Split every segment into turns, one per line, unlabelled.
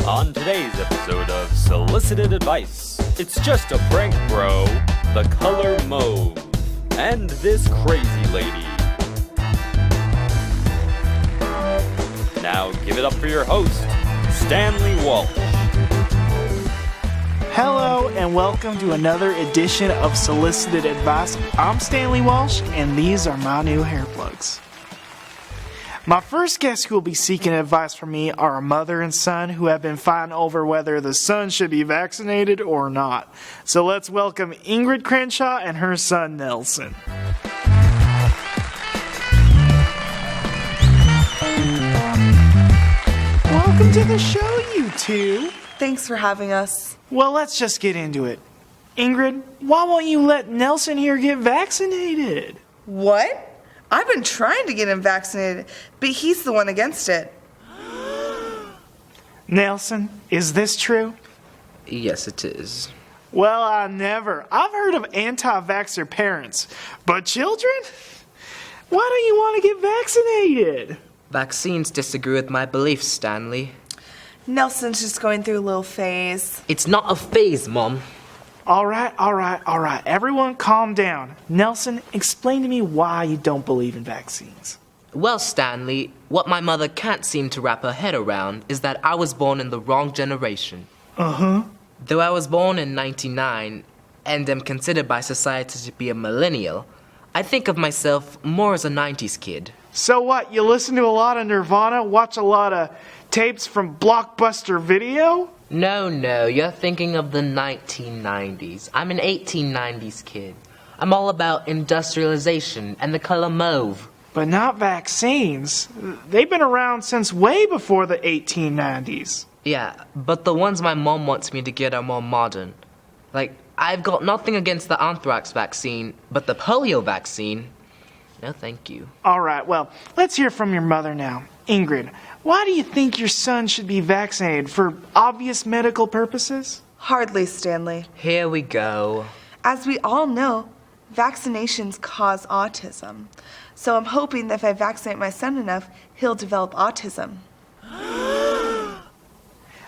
On today's episode of Solicited Advice, it's just a prank, bro. The color mauve. And this crazy lady. Now give it up for your host, Stanley Walshe.
Hello and welcome to another edition of Solicited Advice. I'm Stanley Walshe and these are my new hair plugs. My first guests who will be seeking advice from me are a mother and son who have been fighting over whether the son should be vaccinated or not. So let's welcome Ingrid Crenshaw and her son Nelson. Welcome to the show, you two.
Thanks for having us.
Well, let's just get into it. Ingrid, why won't you let Nelson here get vaccinated?
What? I've been trying to get him vaccinated, but he's the one against it.
Nelson, is this true?
Yes, it is.
Well, I've heard of anti-vaxxer parents, but children? Why don't you want to get vaccinated?
Vaccines disagree with my beliefs, Stanley.
Nelson's just going through a little phase.
It's not a phase, Mom.
All right. Everyone calm down. Nelson, explain to me why you don't believe in vaccines.
Well, Stanley, what my mother can't seem to wrap her head around is that I was born in the wrong generation.
Uh-huh.
Though I was born in 1999 and am considered by society to be a millennial, I think of myself more as a 90s kid.
So what, you listen to a lot of Nirvana, watch a lot of tapes from Blockbuster Video?
No, you're thinking of the 1990s. I'm an 1890s kid. I'm all about industrialization and the color mauve.
But not vaccines. They've been around since way before the 1890s.
Yeah, but the ones my mom wants me to get are more modern. Like, I've got nothing against the anthrax vaccine, but the polio vaccine, no thank you.
All right, well, let's hear from your mother now. Ingrid, why do you think your son should be vaccinated? For obvious medical purposes?
Hardly, Stanley.
Here we go.
As we all know, vaccinations cause autism. So I'm hoping that if I vaccinate my son enough, he'll develop autism.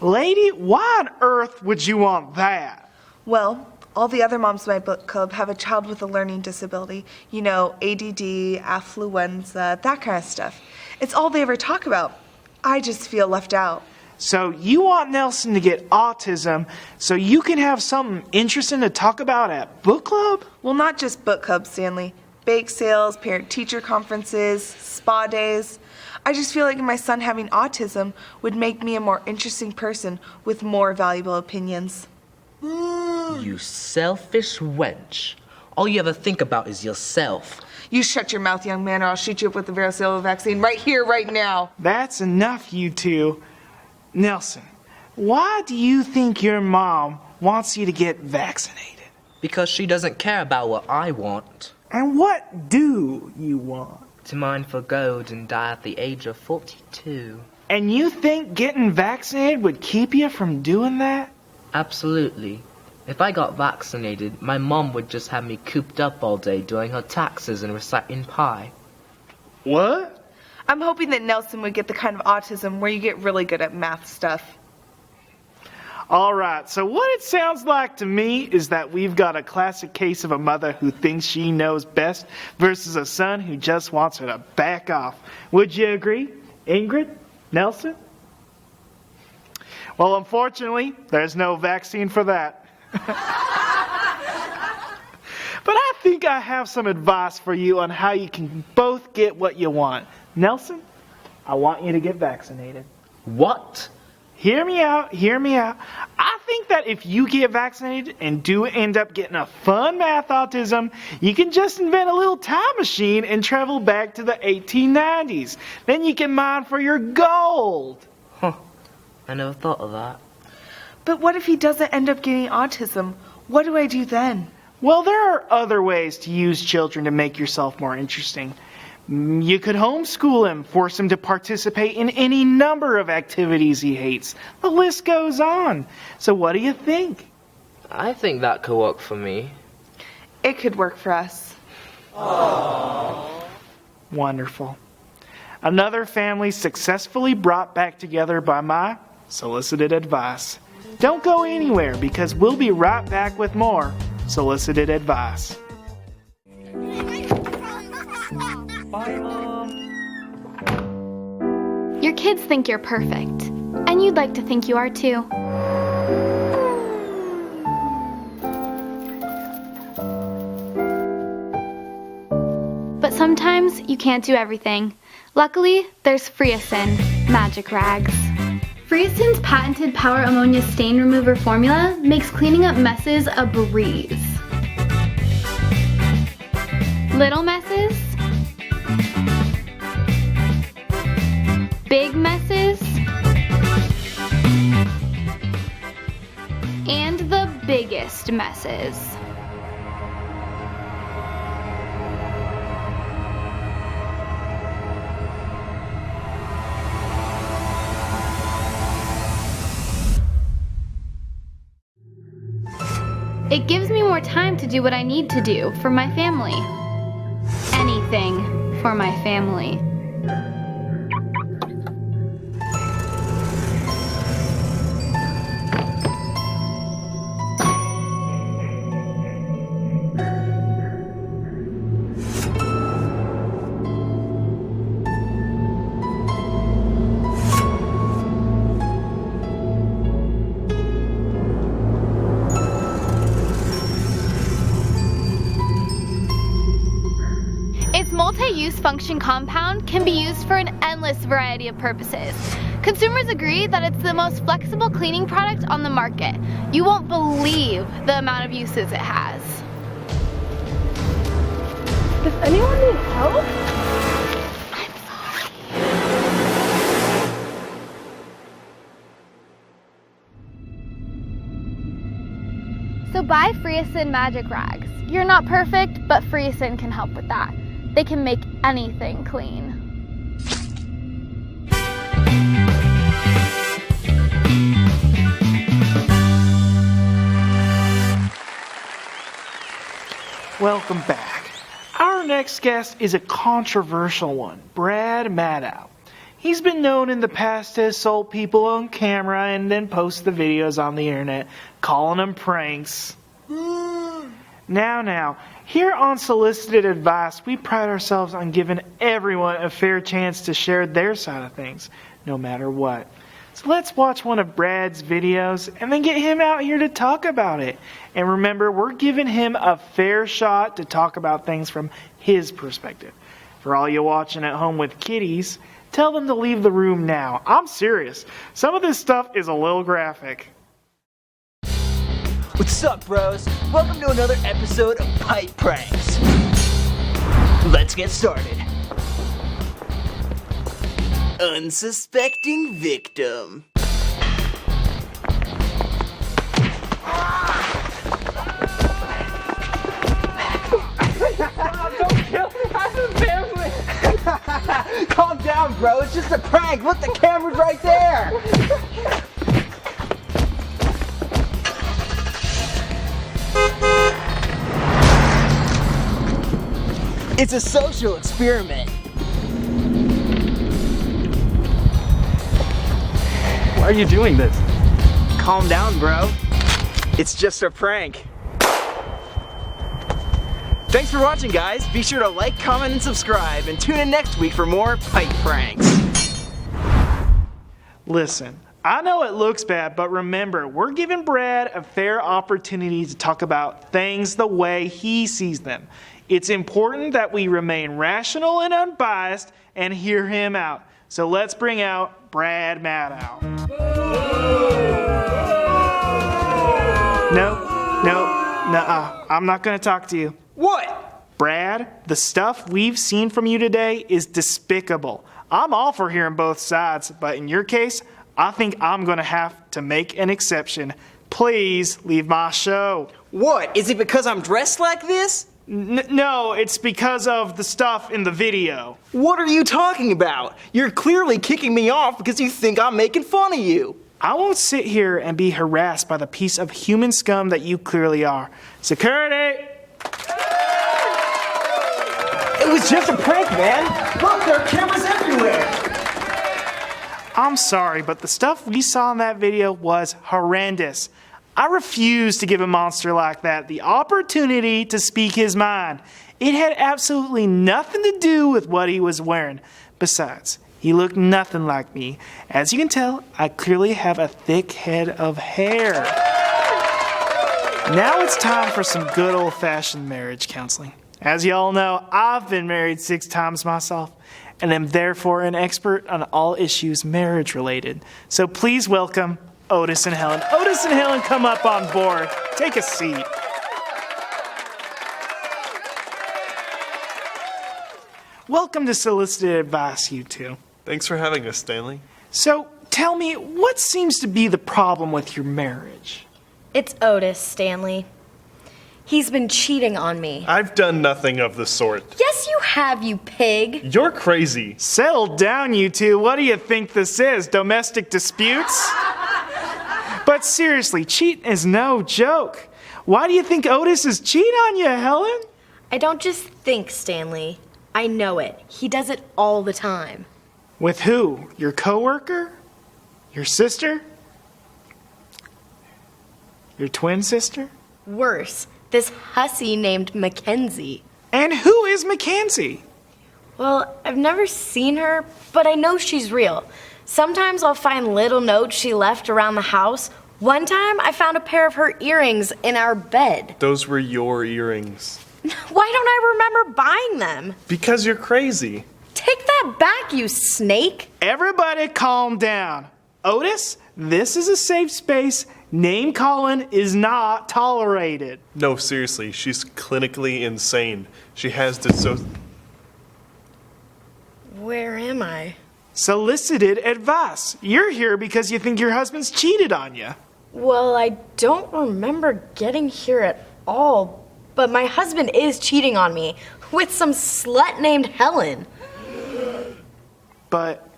Lady, why on earth would you want that?
Well, all the other moms in my book club have a child with a learning disability. You know, ADD, affluenza, that kind of stuff. It's all they ever talk about. I just feel left out.
So you want Nelson to get autism so you can have something interesting to talk about at book club?
Well, not just book club, Stanley. Bake sales, parent-teacher conferences, spa days. I just feel like my son having autism would make me a more interesting person with more valuable opinions.
You selfish wench. All you ever think about is yourself.
You shut your mouth, young man, or I'll shoot you up with the varicella vaccine right here, right now.
That's enough, you two. Nelson, why do you think your mom wants you to get vaccinated?
Because she doesn't care about what I want.
And what do you want?
To mine for gold and die at the age of 42.
And you think getting vaccinated would keep you from doing that?
Absolutely. If I got vaccinated, my mom would just have me cooped up all day doing her taxes and reciting pi.
What?
I'm hoping that Nelson would get the kind of autism where you get really good at math stuff.
All right, so what it sounds like to me is that we've got a classic case of a mother who thinks she knows best versus a son who just wants her to back off. Would you agree, Ingrid? Nelson? Well, unfortunately, there's no vaccine for that. But I think I have some advice for you on how you can both get what you want. Nelson, I want you to get vaccinated.
What?
Hear me out. I think that if you get vaccinated and do end up getting a fun math autism, you can just invent a little time machine and travel back to the 1890s. Then you can mine for your gold.
Huh. I never thought of that.
But what if he doesn't end up getting autism? What do I do then?
Well, there are other ways to use children to make yourself more interesting. You could homeschool him, force him to participate in any number of activities he hates. The list goes on. So what do you think?
I think that could work for me.
It could work for us.
Aww. Wonderful. Another family successfully brought back together by my Solicited Advice. Don't go anywhere because we'll be right back with more Solicited Advice.
Bye, Mom.
Your kids think you're perfect, and you'd like to think you are too. But sometimes you can't do everything. Luckily, there's Freesin Magic Rags. Freesin's patented Power Ammonia stain remover formula makes cleaning up messes a breeze. Little messes, big messes, and the biggest messes. It gives me more time to do what I need to do for my family. Anything for my family. Its multi-use function compound can be used for an endless variety of purposes. Consumers agree that it's the most flexible cleaning product on the market. You won't believe the amount of uses it has. Does anyone need help? I'm sorry. So buy Freesin Magic Rags. You're not perfect, but Freesin can help with that. They can make anything clean.
Welcome back. Our next guest is a controversial one, Brad Maddow. He's been known in the past to assault people on camera and then post the videos on the internet, calling them pranks. Now, here on Solicited Advice, we pride ourselves on giving everyone a fair chance to share their side of things, no matter what. So let's watch one of Brad's videos and then get him out here to talk about it. And remember, we're giving him a fair shot to talk about things from his perspective. For all you watching at home with kiddies, tell them to leave the room now. I'm serious. Some of this stuff is a little graphic.
What's up, bros? Welcome to another episode of Pipe Pranks. Let's get started. Unsuspecting victim.
Don't kill me, I'm a family!
Calm down, bro. It's just a prank. Look, the camera's right there. It's a social experiment.
Why are you doing this?
Calm down, bro. It's just a prank. Thanks for watching, guys. Be sure to like, comment, and subscribe, and tune in next week for more pipe pranks.
Listen, I know it looks bad, but remember, we're giving Brad a fair opportunity to talk about things the way he sees them. It's important that we remain rational and unbiased and hear him out. So let's bring out Brad Maddow. No, I'm not going to talk to you.
What?
Brad, the stuff we've seen from you today is despicable. I'm all for hearing both sides, but in your case, I think I'm going to have to make an exception. Please leave my show.
What? Is it because I'm dressed like this?
No, it's because of the stuff in the video.
What are you talking about? You're clearly kicking me off because you think I'm making fun of you.
I won't sit here and be harassed by the piece of human scum that you clearly are. Security!
It was just a prank, man. Look, there are cameras everywhere.
I'm sorry, but the stuff we saw in that video was horrendous. I refuse to give a monster like that the opportunity to speak his mind. It had absolutely nothing to do with what he was wearing. Besides, he looked nothing like me. As you can tell, I clearly have a thick head of hair. Now it's time for some good old-fashioned marriage counseling. As you all know, I've been married 6 times myself, and am therefore an expert on all issues marriage-related. So please welcome Otis and Helen. Otis and Helen, come up on board. Take a seat. Welcome to Solicited Advice, you two.
Thanks for having us, Stanley.
So, tell me, what seems to be the problem with your marriage?
It's Otis, Stanley. He's been cheating on me.
I've done nothing of the sort.
Yes, you have, you pig.
You're crazy.
Settle down, you two. What do you think this is? Domestic disputes? But seriously, cheating is no joke. Why do you think Otis is cheating on you, Helen?
I don't just think, Stanley. I know it. He does it all the time.
With who? Your coworker? Your sister? Your twin sister?
Worse, this hussy named Mackenzie.
And who is Mackenzie?
Well, I've never seen her, but I know she's real. Sometimes I'll find little notes she left around the house. One time, I found a pair of her earrings in our bed.
Those were your earrings.
Why don't I remember buying them?
Because you're crazy.
Take that back, you snake.
Everybody calm down. Otis, this is a safe space. Name calling is not tolerated.
No, seriously, she's clinically insane. She has
Where am I?
Solicited advice. You're here because you think your husband's cheated on you.
Well, I don't remember getting here at all, but my husband is cheating on me with some slut named Helen.
But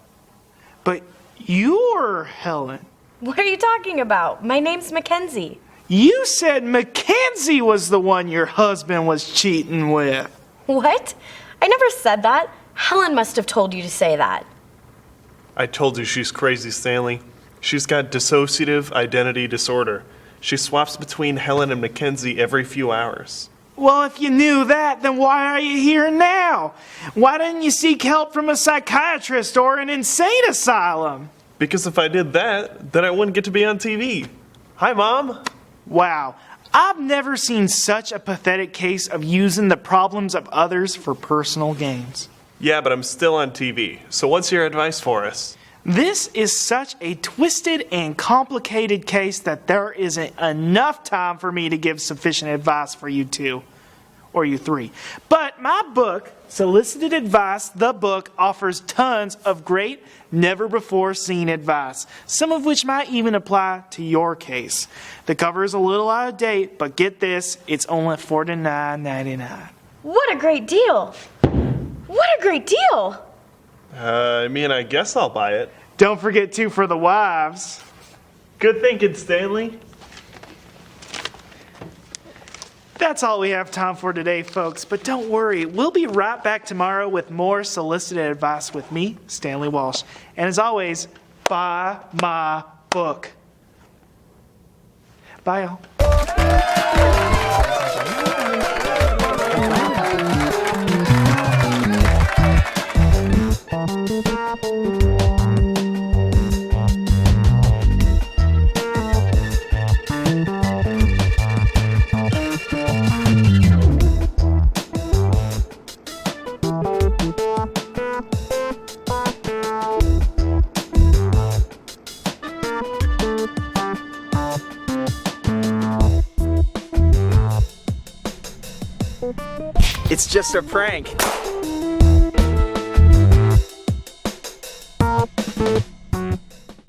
you're Helen.
What are you talking about? My name's Mackenzie.
You said Mackenzie was the one your husband was cheating with.
What? I never said that. Helen must have told you to say that.
I told you she's crazy, Stanley. She's got dissociative identity disorder. She swaps between Helen and Mackenzie every few hours.
Well, if you knew that, then why are you here now? Why didn't you seek help from a psychiatrist or an insane asylum?
Because if I did that, then I wouldn't get to be on TV. Hi, Mom.
Wow, I've never seen such a pathetic case of using the problems of others for personal gains.
Yeah, but I'm still on TV. So what's your advice for us?
This is such a twisted and complicated case that there isn't enough time for me to give sufficient advice for you two, or you three. But my book, Solicited Advice, the book, offers tons of great, never-before-seen advice, some of which might even apply to your case. The cover is a little out of date, but get this, it's only $49.99.
What a great deal! What a great deal!
I guess I'll buy it.
Don't forget to for the wives.
Good thinking, Stanley.
That's all we have time for today, folks. But don't worry, we'll be right back tomorrow with more Solicited Advice with me, Stanley Walshe. And as always, buy my book. Bye, y'all.
It's just a prank.